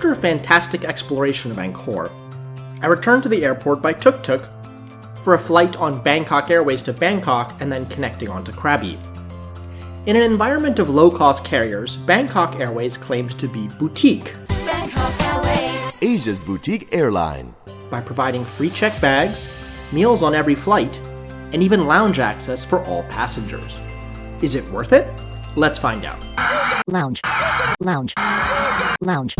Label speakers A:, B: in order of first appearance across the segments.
A: After a fantastic exploration of Angkor, I returned to the airport by tuk-tuk for a flight on Bangkok Airways to Bangkok and then connecting on to Krabi. In an environment of low-cost carriers, Bangkok Airways claims to be boutique.
B: Bangkok Airways,
C: Asia's boutique airline.
A: By providing free check bags, meals on every flight, and even lounge access for all passengers. Is it worth it? Let's find out.
D: Lounge. Lounge. Lounge.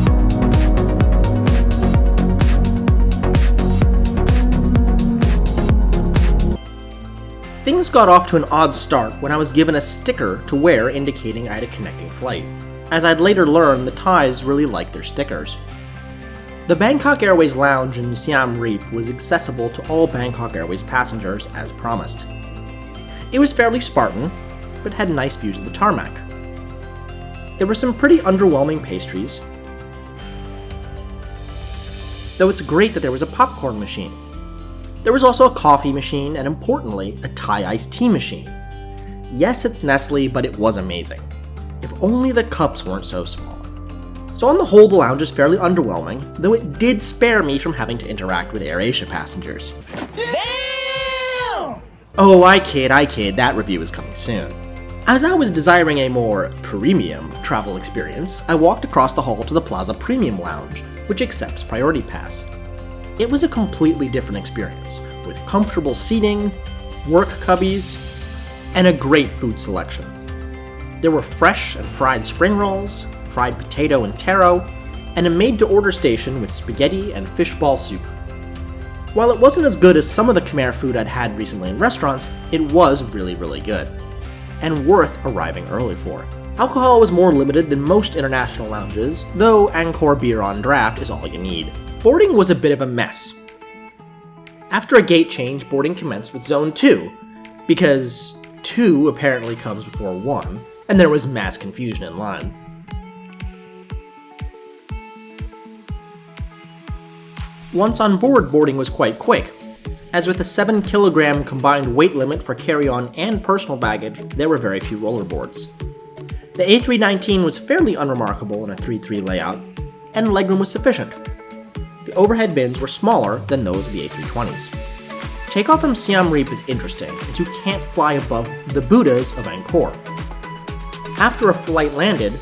A: Things got off to an odd start when I was given a sticker to wear indicating I had a connecting flight. As I'd later learn, the Thais really like their stickers. The Bangkok Airways Lounge in Siam Reap was accessible to all Bangkok Airways passengers as promised. It was fairly Spartan, but had nice views of the tarmac. There were some pretty underwhelming pastries, though it's great that there was a popcorn machine. There was also a coffee machine, and importantly, a Thai iced tea machine. Yes, it's Nestle, but it was amazing. If only the cups weren't so small. So on the whole, the lounge is fairly underwhelming, though it did spare me from having to interact with AirAsia passengers.
B: damn!
A: Oh, I kid, that review is coming soon. As I was desiring a more premium travel experience, I walked across the hall to the Plaza Premium Lounge, which accepts Priority Pass. It was a completely different experience, with comfortable seating, work cubbies, and a great food selection. There were fresh and fried spring rolls, fried potato and taro, and a made-to-order station with spaghetti and fishball soup. While it wasn't as good as some of the Khmer food I'd had recently in restaurants, it was really, really good, and worth arriving early for. Alcohol was more limited than most international lounges, though Angkor beer on draft is all you need. Boarding was a bit of a mess. After a gate change, boarding commenced with Zone 2, because 2 apparently comes before 1, and there was mass confusion in line. Once on board, boarding was quite quick, as with a 7-kilogram combined weight limit for carry-on and personal baggage, there were very few rollerboards. The A319 was fairly unremarkable in a 3-3 layout, and legroom was sufficient. The overhead bins were smaller than those of the A320s. Takeoff from Siam Reap is interesting, as you can't fly above the Buddhas of Angkor. After a flight landed,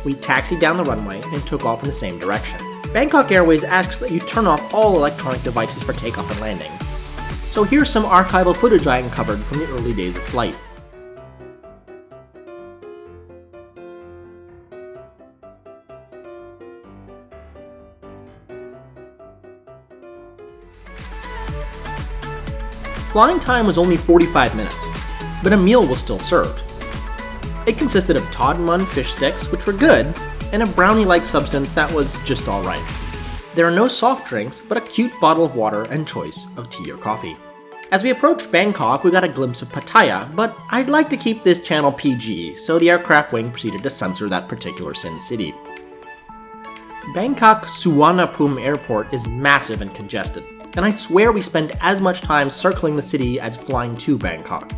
A: we taxied down the runway and took off in the same direction. Bangkok Airways asks that you turn off all electronic devices for takeoff and landing. So here's some archival footage I uncovered from the early days of flight. Flying time was only 45 minutes, but a meal was still served. It consisted of Tod Mun fish sticks, which were good, and a brownie-like substance that was just alright. There are no soft drinks, but a cute bottle of water and choice of tea or coffee. As we approached Bangkok, we got a glimpse of Pattaya, but I'd like to keep this channel PG, so the aircraft wing proceeded to censor that particular Sin City. Bangkok Suvarnabhumi Airport is massive and congested, and I swear we spent as much time circling the city as flying to Bangkok.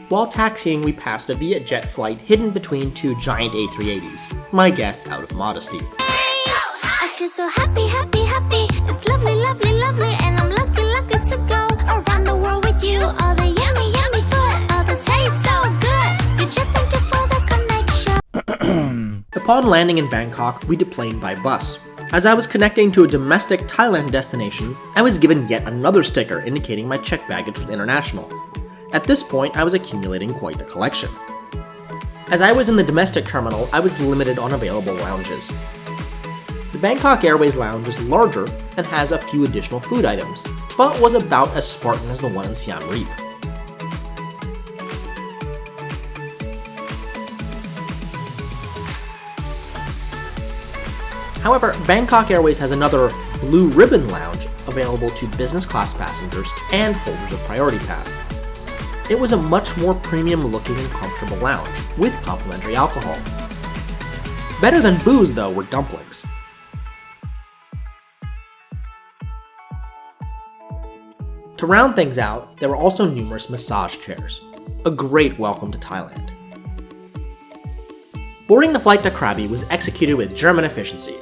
A: While taxiing, we passed a Vietjet flight hidden between 2 giant A380s, my guess out of modesty.
B: I feel so happy, happy, happy. It's lovely, lovely, lovely, and I'm lucky, lucky to go around the world with you. All the yummy, yummy food, all the taste so good. Vietjet, thank you for the connection.
A: Upon landing in Bangkok, we deplaned by bus. As I was connecting to a domestic Thailand destination, I was given yet another sticker indicating my checked baggage was international. At this point, I was accumulating quite a collection. As I was in the domestic terminal, I was limited on available lounges. The Bangkok Airways Lounge is larger and has a few additional food items, but was about as Spartan as the one in Siam Reap. However, Bangkok Airways has another Blue Ribbon Lounge available to business class passengers and holders of Priority Pass. It was a much more premium looking and comfortable lounge, with complimentary alcohol. Better than booze, though, were dumplings. To round things out, there were also numerous massage chairs. A great welcome to Thailand. Boarding the flight to Krabi was executed with German efficiency.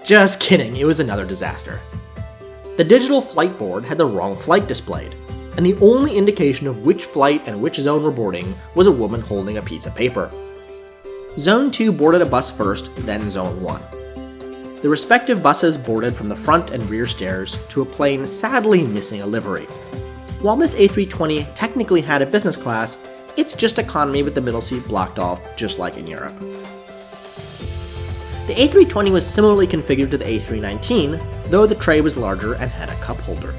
A: Just kidding, it was another disaster. The digital flight board had the wrong flight displayed, and the only indication of which flight and which zone we're boarding was a woman holding a piece of paper. Zone 2 boarded a bus first, then Zone 1. The respective buses boarded from the front and rear stairs to a plane sadly missing a livery. While this A320 technically had a business class, it's just economy with the middle seat blocked off, just like in Europe. The A320 was similarly configured to the A319, though the tray was larger and had a cup holder.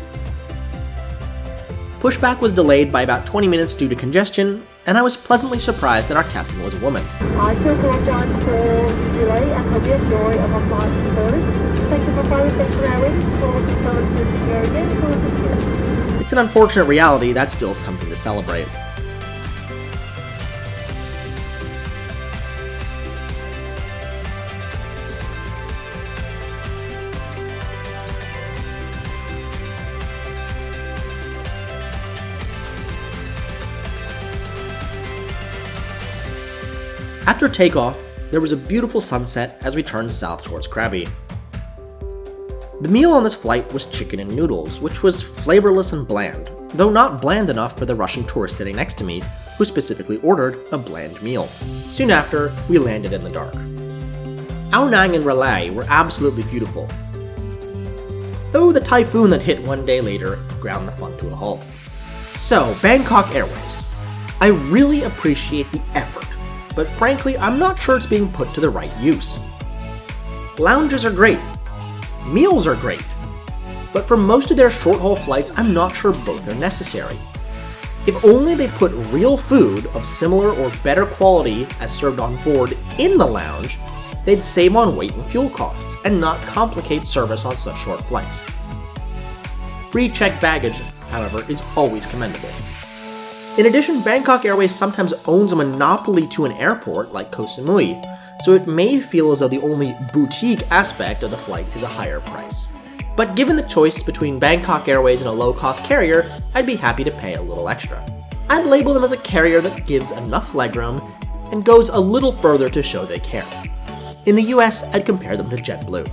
A: Pushback was delayed by about 20 minutes due to congestion, and I was pleasantly surprised that our captain was a woman.
E: I feel apologize for delay and hope you enjoy our flight service. Thank you for flying with Airlines. For looking forward to seeing you again. For looking
A: It's an unfortunate reality that's still something to celebrate. After takeoff, there was a beautiful sunset as we turned south towards Krabi. The meal on this flight was chicken and noodles, which was flavorless and bland, though not bland enough for the Russian tourist sitting next to me, who specifically ordered a bland meal. Soon after, we landed in the dark. Ao Nang and Railay were absolutely beautiful, though the typhoon that hit one day later ground the fun to a halt. So, Bangkok Airways. I really appreciate the effort, but frankly, I'm not sure it's being put to the right use. Lounges are great. Meals are great. But for most of their short-haul flights, I'm not sure both are necessary. If only they put real food of similar or better quality as served on board in the lounge, they'd save on weight and fuel costs and not complicate service on such short flights. Free checked baggage, however, is always commendable. In addition, Bangkok Airways sometimes owns a monopoly to an airport like Koh Samui, so it may feel as though the only boutique aspect of the flight is a higher price. But given the choice between Bangkok Airways and a low-cost carrier, I'd be happy to pay a little extra. I'd label them as a carrier that gives enough legroom and goes a little further to show they care. In the US, I'd compare them to JetBlue.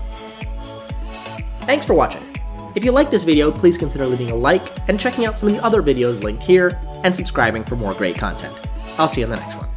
A: Thanks for watching. If you like this video, please consider leaving a like and checking out some of the other videos linked here, and subscribing for more great content. I'll see you in the next one.